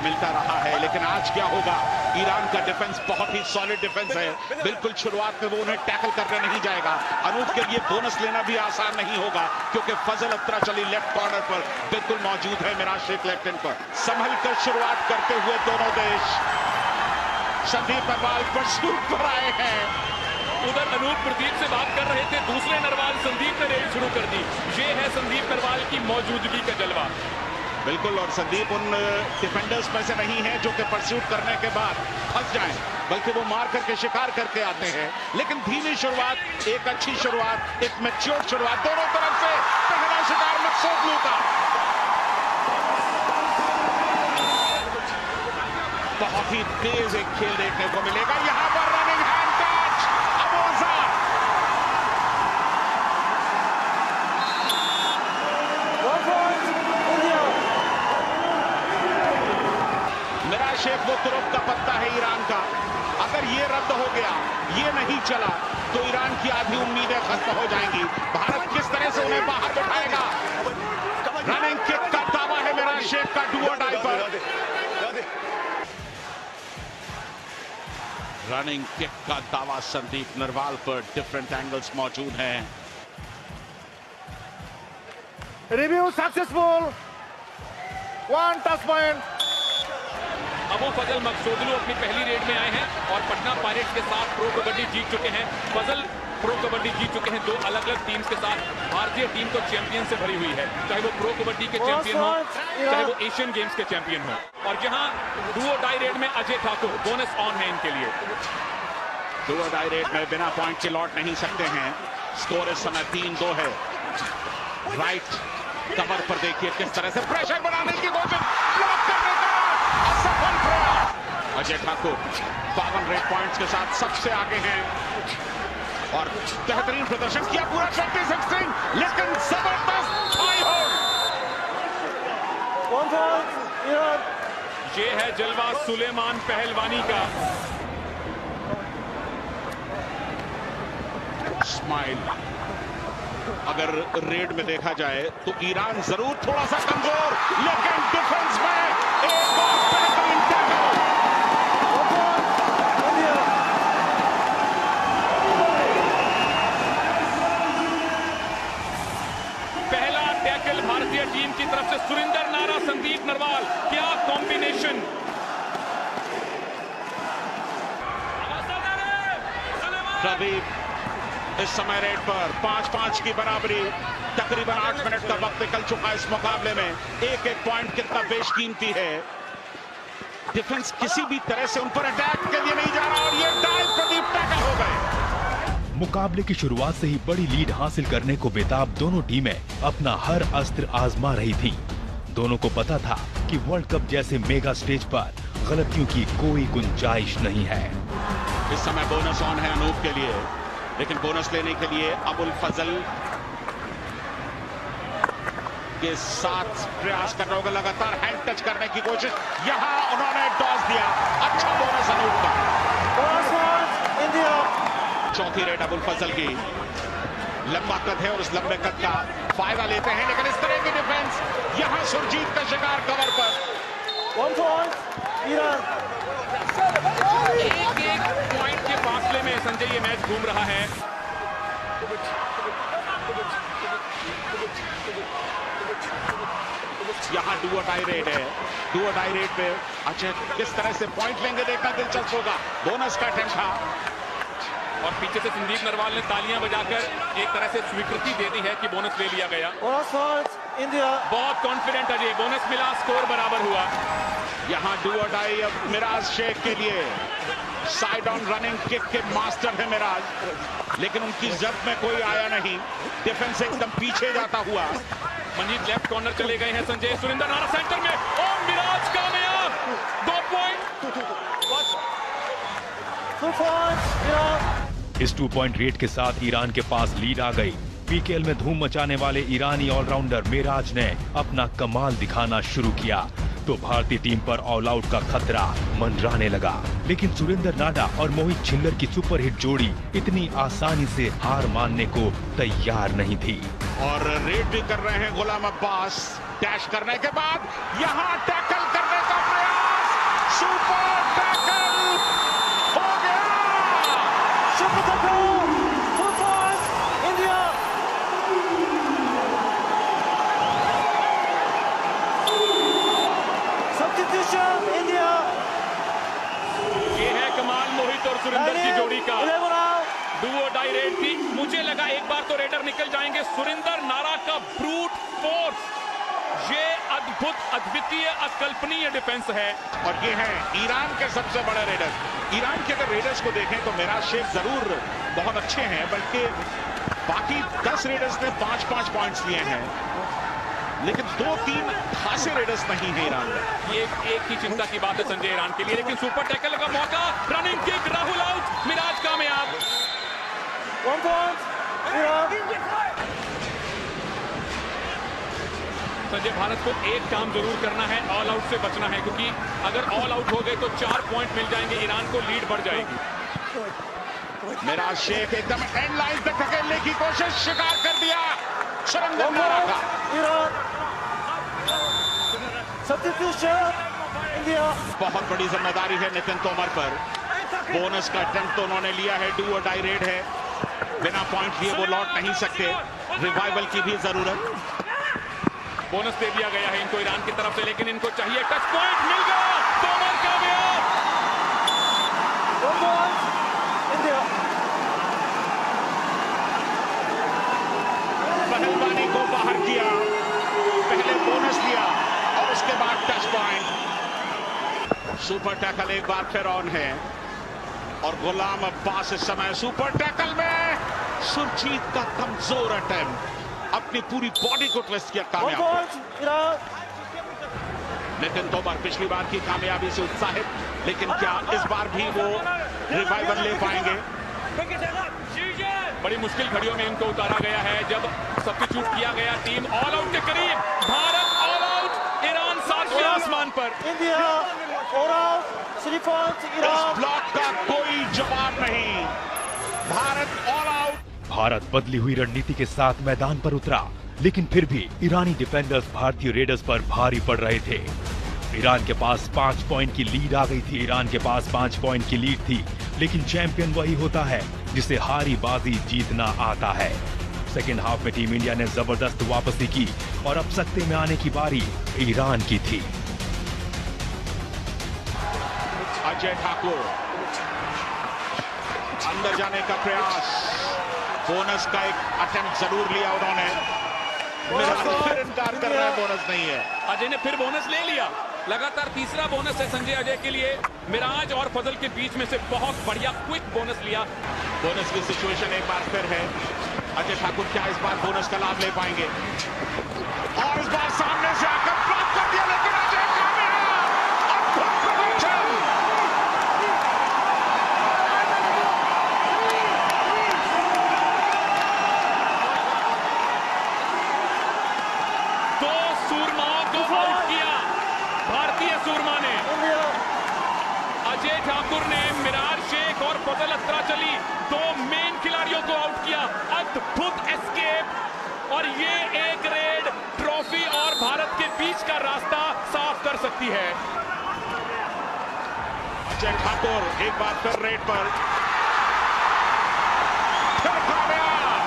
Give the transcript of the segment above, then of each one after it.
मिलता रहा है। लेकिन आज क्या होगा, ईरान का डिफेंस बहुत ही सॉलिड डिफेंस है। बिल्कुल शुरुआत में वो उन्हें टैकल करने नहीं जाएगा। अनूप के लिए बोनस लेना भी आसान नहीं होगा, क्योंकि फजल अत्राचली लेफ्ट कॉर्नर पर बिल्कुल मौजूद है मिराज शेख लेफ्ट एंड पर। संभल कर शुरुआत करते हुए दोनों देश संदीप नरवाल परसूट पर आए हैं। उधर अनूप प्रदीप से बात कर रहे थे, दूसरे नरवाल संदीप ने रेड शुरू कर दी। ये है संदीप नरवाल की मौजूदगी का जलवा। बिल्कुल, और संदीप उन डिफेंडर्स में से नहीं है जो कि परस्यूट करने के बाद फंस जाएं, बल्कि वो मार करके शिकार करके आते हैं। लेकिन धीमी शुरुआत, एक अच्छी शुरुआत, एक मैच्योर शुरुआत दोनों तरफ से। पहला शिकार मकसूद का, बहुत ही तेज एक खेल देखने को मिलेगा यहां पर। Running hand touch, Abuzar Miraj Shaikh वो तुरुप का पत्ता है ईरान का। अगर ये रद्द हो गया, ये नहीं चला, तो ईरान की आधी उम्मीदें खत्म हो जाएंगी। भारत किस तरह से उन्हें बाहर बिठाएगा। रनिंग किक का दावा है मिराज शेख का डू और डाई पर। रनिंग किक का दावा संदीप नरवाल पर। डिफरेंट एंगल्स मौजूद हैं। Review successful, 1 touch point. Abu Fazal Maghsoudlou अपनी पहली रेड में आए हैं और पटना पायरेट्स के साथ प्रो कबड्डी जीत चुके हैं। फजल प्रो कबड्डी जीत चुके हैं 2 अलग अलग टीम्स के साथ। भारतीय टीम तो चैंपियन से भरी हुई है, चाहे वो प्रो कबड्डी के चैंपियन हो, चाहे वो एशियन गेम्स के चैंपियन हो। और जहां डू और डाई रेड में अजय ठाकुर बोनस ऑन है इनके लिए। डू और डाई रेड में बिना पॉइंट के लौट नहीं सकते हैं। स्कोर इस समय 3-2 है। राइट कवर पर देखिए किस तरह से प्रेशर बनाने की कोशिश, ब्लॉक करने का असफल प्रयास। अजय ठाकुर 52 रेड पॉइंट्स के साथ सबसे आगे हैं और बेहतरीन प्रदर्शन किया पूरा 26-16, लेकिन जबरदस्त हाई होल्ड। ये है जलवा सुलेमान पहलवानी का। स्माइल। अगर रेड में देखा जाए तो ईरान जरूर थोड़ा सा कमजोर, लेकिन डिफेंस में एक और बेहतरीन टैकल। पहला टैकल भारतीय टीम की तरफ से। सुरिंदर नारा, संदीप नरवाल, क्या कॉम्बिनेशन। प्रदीप इस समय रेड पर 5-5 की बराबरी। तकरीबन 8 मिनट का वक्त निकल चुका है इस मुकाबले में। एक एक पॉइंट कितना बेशकीमती है। डिफेंस किसी भी तरह से उन पर अटैक के लिए नहीं जा रहा और ये डाइव प्रदीप टैकल हो गए। मुकाबले की शुरुआत से ही बड़ी लीड हासिल करने को बेताब दोनों टीमें अपना हर अस्त्र आजमा रही थी। दोनों को पता था कि वर्ल्ड कप जैसे मेगा स्टेज पर गलतियों की कोई गुंजाइश नहीं है। इस समय बोनस ऑन है अनूप के लिए, लेकिन बोनस लेने के लिए अबुल फजल के साथ प्रयास कर रहा होगा। लगातार हैंड टच करने की कोशिश, यहां उन्होंने टॉस दिया। अच्छा बोनस अनूप का। चौथी रेड अबुल फजल की। लंबा कद है और उस लंबे कद का फायदा लेते हैं, लेकिन इस तरह की डिफेंस, यहां सुरजीत का शिकार कवर पर। एक पॉइंट के फासले में संजय ये मैच घूम रहा है। यहां डू और डाई रेड है। डू और डाई रेड पे अच्छा किस तरह से पॉइंट लेंगे देखना दिलचस्प होगा। बोनस का अटेम्प्ट था और पीछे से संदीप नरवाल ने तालियां बजाकर एक तरह से स्वीकृति दे दी है कि बोनस ले लिया गया। बहुत कॉन्फिडेंट अजय, बोनस मिला, स्कोर बराबर हुआ। यहां डू और डाई अब मिराज शेख के लिए। साइड ऑन रनिंग किक के मास्टर है मिराज, लेकिन उनकी जद में कोई आया नहीं। डिफेंस एकदम पीछे जाता हुआ। मनजीत लेफ्ट कॉर्नर चले गए हैं। संजय, सुरिंदर नारा सेंटर में और मिराज कामयाब। 2 पॉइंट। इस 2 पॉइंट रेड के साथ ईरान के पास लीड आ गई। पीकेएल में धूम मचाने वाले ईरानी ऑलराउंडर मिराज ने अपना कमाल दिखाना शुरू किया तो भारतीय टीम पर ऑल आउट का खतरा मंडराने लगा। लेकिन सुरेंद्र नाडा और मोहित छिल्लर की सुपरहिट जोड़ी इतनी आसानी से हार मानने को तैयार नहीं थी। और रेड भी कर रहे हैं गुलाम अब्बास। डैश करने के बाद यहां टैकल करने का प्रयास। सुपर टैकल हो गया। Super tackle. Full force. India. Substitution. India. ये है कमाल मोहित और सुरिंदर की जोड़ी का। 11 out. डुओ डाई रेड थी। मुझे लगा एक बार तो रेडर निकल जाएंगे। सुरिंदर नारा का ब्रूट फोर्स, ये अद्भुत, अद्वितीय, अकल्पनीय डिफेंस है। और ये है ईरान के सबसे बड़े रेडर। ईरान के अगर रेडर्स को देखें तो मेराज शेख जरूर बहुत अच्छे हैं, बल्कि बाकी 10 रेडर्स ने 5-5 पॉइंट्स लिए हैं, लेकिन 2-3 खासे रेडर्स नहीं है ईरान में। ये एक ही चिंता की बात है संजय ईरान के लिए, लेकिन सुपर टैकल का मौका, running kick, Rahul out, Miraj कामयाब। 1 point. Iran. संजय, भारत को एक काम जरूर करना है, ऑल आउट से बचना है, क्योंकि अगर ऑल आउट हो गए तो 4 पॉइंट मिल जाएंगे, ईरान को लीड बढ़ जाएगी। मिराज शेख एकदम एंड लाइन तक धकेलने की कोशिश, शिकार कर दिया सुरिंदर नारा का। Iran. Substitution. India. बहुत बड़ी जिम्मेदारी है नितिन तोमर पर। बोनस का अटेम्प्ट तो उन्होंने लिया है, डू और डाई रेड है, बिना पॉइंट लिए वो लौट नहीं सकते, रिवाइवल की भी जरूरत। बोनस दे दिया गया है इनको ईरान की तरफ से, लेकिन इनको चाहिए टच पॉइंट, मिल गया, तोमर कामयाब। 1 point. India. पहलवानी को बाहर किया, पहले बोनस दिया और उसके बाद टच पॉइंट। सुपर टैकल एक बार फिर ऑन है और गुलाम अब्बास इस समय सुपर टैकल में सुरजीत का कमजोर अटेम्प्ट, अपनी पूरी बॉडी को ट्विस्ट किया, 1 कामयाब। point. Iran. नितिन तोमर पिछली बार की कामयाबी से उत्साहित, लेकिन क्या इस बार भी वो रिवाइवल ले पाएंगे? बड़ी मुश्किल घड़ियों में इनको उतारा गया है, जब सब्स्टिट्यूट किया गया, टीम ऑल आउट के करीब, भारत ऑल आउट, ईरान 7वें आसमान पर। India. 4 out. 3 points. इस Iran. ब्लॉक का कोई जवाब नहीं, भारत ऑल आउट। भारत बदली हुई रणनीति के साथ मैदान पर उतरा, लेकिन फिर भी ईरानी डिफेंडर्स भारतीय रेडर्स पर भारी पड़ रहे थे। ईरान के पास 5 पॉइंट की लीड आ गई थी। ईरान के पास 5 पॉइंट की लीड थी, लेकिन चैंपियन वही होता है जिसे हारी बाजी जीतना आता है। सेकेंड हाफ में टीम इंडिया ने जबरदस्त वापसी की और अब सत्ते में आने की बारी ईरान की थी। अजय ठाकुर अंदर जाने का प्रयास, बोनस का एक अटेम्प्ट जरूर लिया उन्होंने, फिर इनकार कर रहे हैं, बोनस नहीं है। अजय ने फिर बोनस ले लिया, लगातार तीसरा बोनस है संजय अजय के लिए। मिराज और फजल के बीच में से बहुत बढ़िया क्विक बोनस लिया। बोनस की सिचुएशन एक बार फिर है। अजय ठाकुर क्या इस बार बोनस का लाभ ले पाएंगे? और इस बार सामने से आकर ब्लॉक कर दिया, लेकिन अजय कामयाब। अद्भुत प्रदर्शन। दो सूरमाओं को आउट किया भारतीय सूरमा ने। अजय ठाकुर ने मिराज शेख और फजल अत्राचली, दो मेन खिलाड़ियों को आउट किया। अद्भुत एस्केप, और ये एक रेड ट्रॉफी और भारत के बीच का रास्ता साफ कर सकती है। अजय ठाकुर एक बार फिर रेड पर, फिर कामयाब।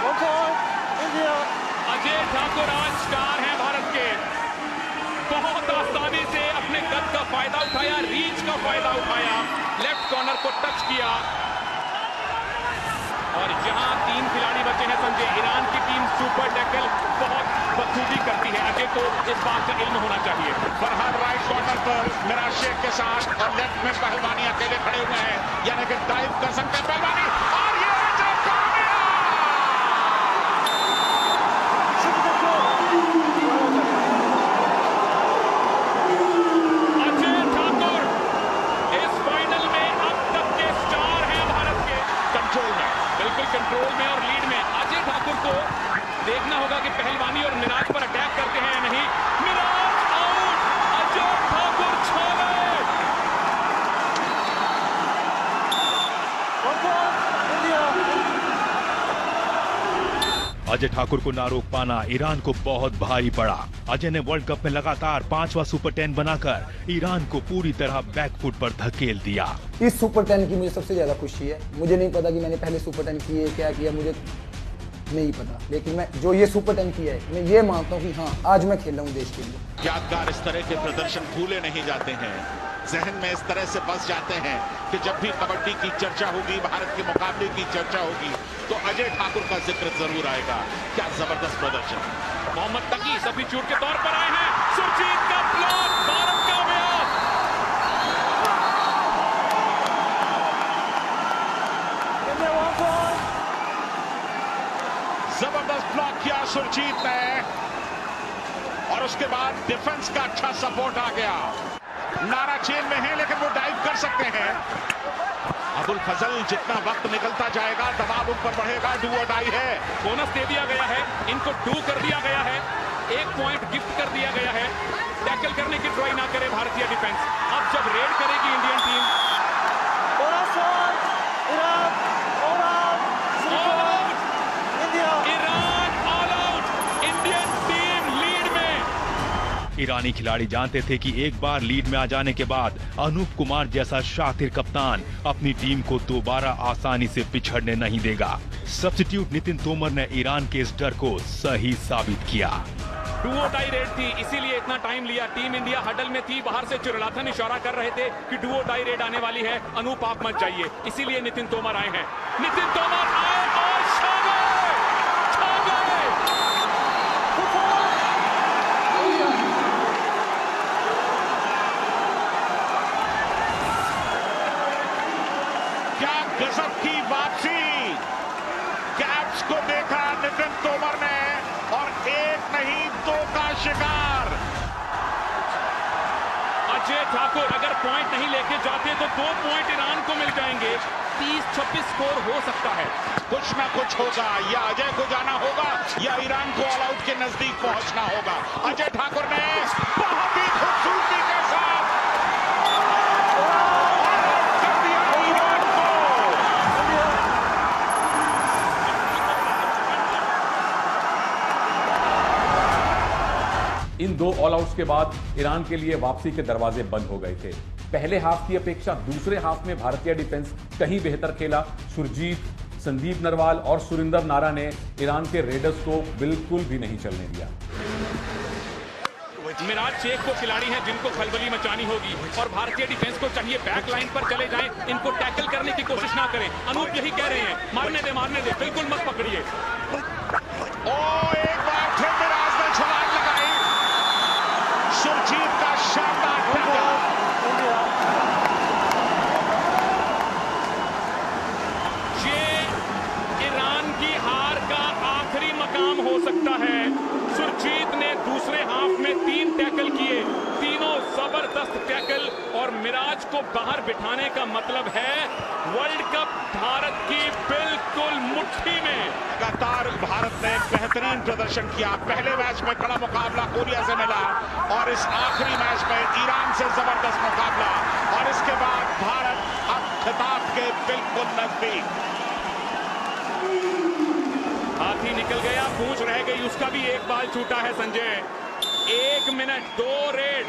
1 point. India. अजय ठाकुर आज स्टार हैं भारत के। बहुत आसानी से अपने कद का फायदा उठाया, रीच का फायदा उठाया, लेफ्ट कॉर्नर को टच किया। और यहां 3 खिलाड़ी बचे हैं संजय। ईरान की टीम सुपर टैकल बहुत बखूबी करती है, अजय को इस बात का इल्म होना चाहिए। फरहान राइट कॉर्नर पर मिराज शेख के साथ, और लेफ्ट में पहलवानी अकेले खड़े हुए हैं, यानी कि डाइव कर सकते हैं पहलवानी, और ये अजय कामयाब। अजय ठाकुर इस फाइनल में अब तक के स्टार हैं भारत के। कंट्रोल में, बिल्कुल कंट्रोल में और लीड में। अजय ठाकुर को देखना होगा कि पहलवानी और मिराज पर अटैक करते हैं या नहीं। मिराज आउट, अजय ठाकुर छावे। 1 point. India. अजय ठाकुर को ना रोक पाना ईरान को बहुत भारी पड़ा। अजय ने वर्ल्ड कप में लगातार 5वां सुपर 10 बनाकर ईरान को पूरी तरह बैकफुट पर धकेल दिया। इस सुपर 10 की मुझे सबसे ज्यादा खुशी है। मुझे नहीं पता कि मैंने पहले सुपर 10 किए क्या किया, मुझे नहीं पता, लेकिन मैं जो ये सुपर 10 किया है, मैं ये मानता हूँ कि हाँ आज मैं खेल रहा हूँ देश के लिए। यादगार इस तरह के प्रदर्शन भूले नहीं जाते हैं, जहन में इस तरह से बस जाते हैं कि जब भी कबड्डी की चर्चा होगी, भारत के मुकाबले की चर्चा होगी, तो अजय ठाकुर का जिक्र जरूर आएगा। क्या जबरदस्त प्रदर्शन। मोहम्मद तकी सब्स्टिट्यूट के तौर पर आए हैं। सुरजीत का ब्लॉक, भारत कामयाब। India 1 point. जबरदस्त ब्लॉक किया सुरजीत ने, और उसके बाद डिफेंस का अच्छा सपोर्ट आ गया। नारा चेन में है लेकिन वो डाइव कर सकते हैं। अबुल फजल, जितना वक्त निकलता जाएगा दबाव ऊपर बढ़ेगा। डू और डाई है। बोनस दे दिया गया है, इनको डू कर दिया गया है, 1 पॉइंट गिफ्ट कर दिया गया है। टैकल करने की ट्राई ना करे भारतीय डिफेंस। अब जब रेड करेगी Indian team, Bonus point. Iran all out. 3 points. India. Iran all out. Indian team lead में। ईरानी खिलाड़ी जानते थे कि एक बार लीड में आ जाने के बाद अनूप कुमार जैसा शातिर कप्तान अपनी टीम को दोबारा आसानी से पिछड़ने नहीं देगा। सब्स्टिट्यूट नितिन तोमर ने ईरान के इस डर को सही साबित किया। डू और डाई रेड थी, इसीलिए इतना टाइम लिया। टीम इंडिया हडल में थी, बाहर से चिरलाथन इशारा कर रहे थे कि डू और डाई रेड आने वाली है, अनूप आप मत जाइए। इसीलिए नितिन तोमर आए हैं। नितिन तोमर आए और छा गए, छा गए। क्या गजब की वापसी। कैप्स को देखा नितिन तोमर ने, और 1 नहीं 2 का शिकार। अजय ठाकुर अगर पॉइंट नहीं लेके जाते तो 2 पॉइंट ईरान को मिल जाएंगे। 30-26 स्कोर हो सकता है। कुछ ना कुछ होगा, या अजय को जाना होगा या ईरान को ऑल आउट के नजदीक पहुंचना होगा। अजय ठाकुर ने बहुत ही खूबसूरती के साथ कर दिया ईरान को। इन 2 ऑल आउट्स के बाद ईरान के लिए वापसी के दरवाजे बंद हो गए थे। पहले हाफ की अपेक्षा दूसरे हाफ में भारतीय डिफेंस कहीं बेहतर खेला। सुरजीत, संदीप नरवाल और सुरिंदर नारा ने ईरान के रेडर्स को बिल्कुल भी नहीं चलने दिया। मिराज शेख को खिलाड़ी हैं जिनको खलबली मचानी होगी, और भारतीय डिफेंस को चाहिए बैक लाइन पर चले जाएं, इनको टैकल करने की कोशिश ना करें। अनूप यही कह रहे हैं, मारने दे, बिल्कुल मत पकड़िए। एक बार फिर मिराज ने छलांग लगाई। सुरजीत का शानदार टैकल। India. ये ईरान की हार का आखिरी मकाम हो सकता है। सुरजीत ने दूसरे हाफ में 3 टैकल किए, तीनों जबरदस्त टैकल, और मिराज को बाहर बिठाने का मतलब है वर्ल्ड कप भारत की बिल्कुल मुट्ठी में। लगातार भारत ने एक बेहतरीन प्रदर्शन किया। पहले मैच में कड़ा मुकाबला कोरिया से मिला, और इस आखिरी मैच में ईरान से जबरदस्त मुकाबला, और इसके बाद भारत अब खिताब के बिल्कुल नजदीक। हाथी निकल गया, पूंछ रह गई, उसका भी एक बाल छूटा है Sanjay. 1 minute 2 raid.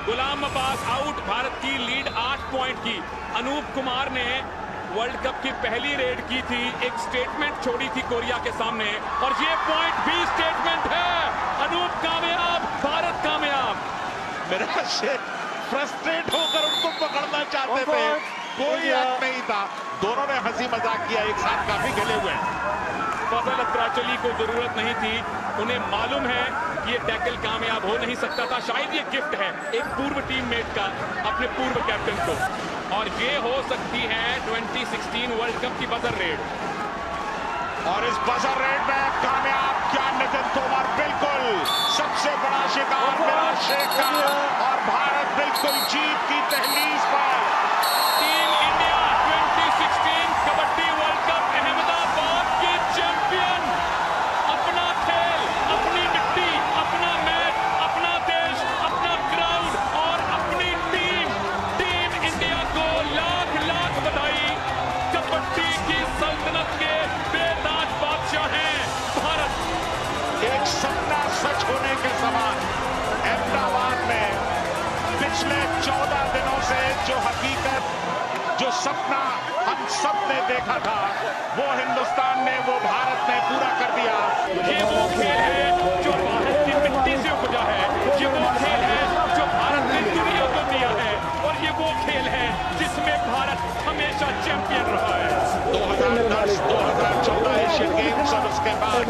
Ghulam Abbas out. Bharat की लीड 8 पॉइंट की। अनूप कुमार ने वर्ल्ड कप की पहली रेड की थी, एक स्टेटमेंट छोड़ी थी कोरिया के सामने, और ये पॉइंट भी स्टेटमेंट है। अनूप कामयाब, भारत कामयाब। मिराज शेख फ्रस्ट्रेट होकर उनको पकड़ना चाहते थे, कोई हक नहीं था। दोनों ने हंसी मजाक किया, एक साथ काफी खेले हुए हैं। फजल अत्राचली को जरूरत नहीं थी, उन्हें मालूम है कि ये टैकल कामयाब हो नहीं सकता था। शायद ये गिफ्ट है एक पूर्व टीममेट का अपने पूर्व कैप्टन को, और ये हो सकती है 2016 वर्ल्ड कप की बजर रेड। और इस बजर रेड में कामयाब क्या नितिन तोमर, बिल्कुल सबसे बड़ा शिकार मिराज शेख का, और भारत बिल्कुल जीत की तहलीज पर। Team India 2016 kabaddi world cup Ahmedabad की चैंपियन। अपना खेल, अपनी मिट्टी, अपना मैच, अपना देश, अपना क्राउड और अपनी टीम इंडिया को लाख लाख बधाई। कबड्डी की सल्तनत के बेताज बादशाह हैं भारत। 14 दिनों से जो हकीकत, जो सपना हम सब ने देखा था, वो हिंदुस्तान ने, वो भारत ने पूरा कर दिया। ये वो खेल है जो भारत की मिट्टी से उपजा है, ये वो खेल है जो भारत ने दुनिया को दिया है, और ये वो खेल है जिसमें भारत हमेशा चैंपियन रहा है। 2010, 2014 एशियन गेम्स और उसके बाद